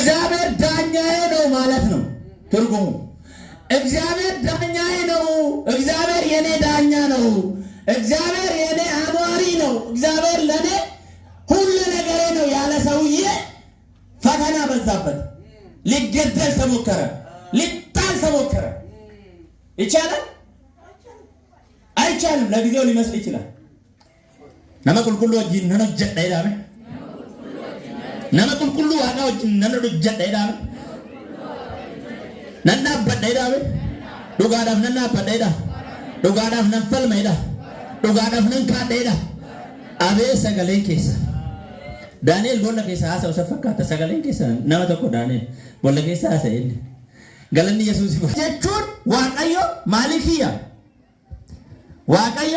እግዚአብሔር ዳኛዬ ነው ማለት ነው ትርጉሙ። እግዚአብሔር ዳኛዬ ነው። እግዚአብሔር የኔ ዳኛ ነው። እግዚአብሔር የኔ አኗሪ ነው። እግዚአብሔር ለኔ ሁሉ ነገሬ ነው ያለ ሰውዬ ፈተና በዛበት። ሊገደል ተሞከረ፣ ሊጣል ተሞከረ። ይቻላል? አይቻልም። ለጊዜው ሊመስል ይችላል። ነመ ቁልቁሉ ወጂን ነነ ጀዳ ይላል። ነመ ቁልቁሉ ዋጋ ወጂን ነነ ጀዳ ይላል። ነና በዳ ይላል። ዱጋዳፍ ነና በዳ ይላል። ዱጋዳፍ ነፈል መይዳ ዱጋዳፍ ነን ካዳ ይላል። አቤ ሰገሌን ኬሳ ዳንኤል ቦላ ኬሳ አሰው ሰፈካተ ሰገሌን ኬሳ ነመ ተኮ ዳንኤል ቦላ ኬሳ አሰይል ገለኒ ኢየሱስ ጀቹን ዋቀዮ ማሊኪያ ዋቀዮ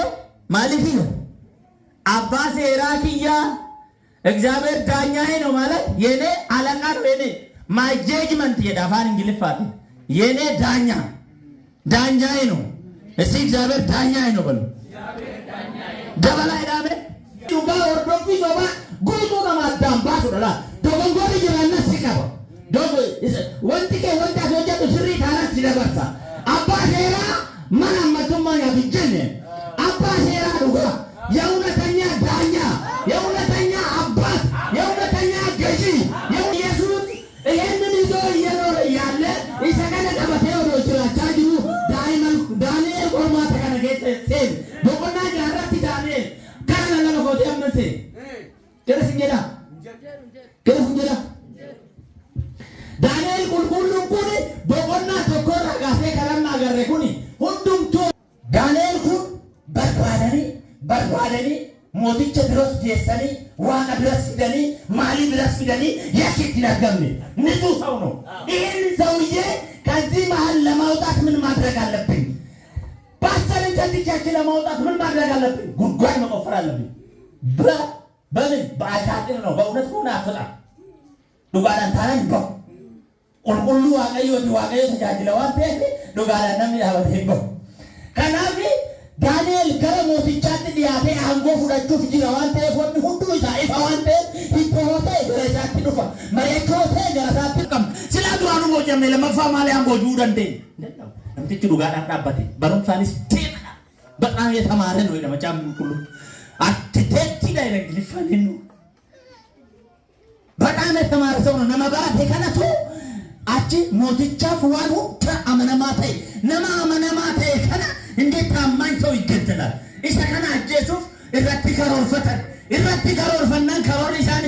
ማሊኪያ አባሴ ራኪያ እግዚአብሔር ዳኛዬ ነው ማለት የኔ አለቃ ነው። የኔ ማይ ጀጅመንት የዳፋን እንግሊፋት የኔ ዳኛዬ ነው። እስቲ እግዚአብሔር ዳኛዬ ነው በሉ። ደበላይ ዳሜ ዱባ ወርዶፊ ሶባ ጉቱ ለማዳም ባሱላ ዶጎንጎሪ ጅራና ሲካባ ዶጎ ወንቲኬ ወንታ ጆጀቱ ስሪ ታራስ ሲደበርሳ አባ ሴራ ማናመቱማ ያፍጀነ አባ ሴራ ዱጋ የእውነተኛ ዳኛ የእውነተኛ አባት የእውነተኛ ገዢ ኢየሱስ ይህንን ይዞ እየኖረ ያለ ይሰከነ ደበቴው ነው ይችላል ዳንኤል ቆርማ ተከነገ ሴን ዶቆና ጃራት ዳንኤል ካና ለመቆጥ ያመሰ ከረስንጀዳ ዳንኤል ቁልቁሉን ኩኒ ዶቆና ተኮራ ጋሴ ከለማ ገረ ኩኒ ሁንዱም ቶ ዳንኤል ኩን በርባደኒ ሞቲቸ ድረስ ጀሰኒ ዋና ድረስ ፊደኒ ማሊ ድረስ ፊደኒ ያኪት ይላገም ንጹ ሰው ነው። ይሄን ሰውዬ ከዚህ መሃል ለማውጣት ምን ማድረግ አለብኝ? ፓስተርን ከዚህ ለማውጣት ምን ማድረግ አለብኝ? ጉድጓድ መቆፈር አለብኝ። በምን በአሻጥር ነው። በእውነት ሆነ አፍጣ ዱጋዳን ታራን ነው ቁልቁሉ ዋቀዮ ተጃጅለዋል ተይ ዱጋዳን ነው ያወደው ከናቢ ዳንኤል ከሞቲቻት ዲያቴ አንጎ ሁለቱ ፍጅራዋን ተይ ፎን ሁሉ ይሳይፋ ዋንተ ይቆሆተ ገረሳት ዱፋ መሬኮተ ገረሳት ቀም ስላዱራኑ ሞጀም ለመፋ ማሊያም ቦጁ ደንዴ እንት ዱጋዳን ዳባቴ በሩምሳኒስ በጣም የተማረ ነው ለመጫም ሁሉ አትቴቲ ዳይሬክት ሊፈነኑ በጣም የተማረ ሰው ነው። ነመባቴ ከነቱ አቺ ሞቲቻ ፍዋኑ ተአመነማታይ ነማመነማታይ ከና እንዴት ታማኝ ሰው ይገደላል? ኢሰከና ኢየሱስ ኢራቲ ከሮርፈተን ከሮርፈናን ከሮር ኢሳኒ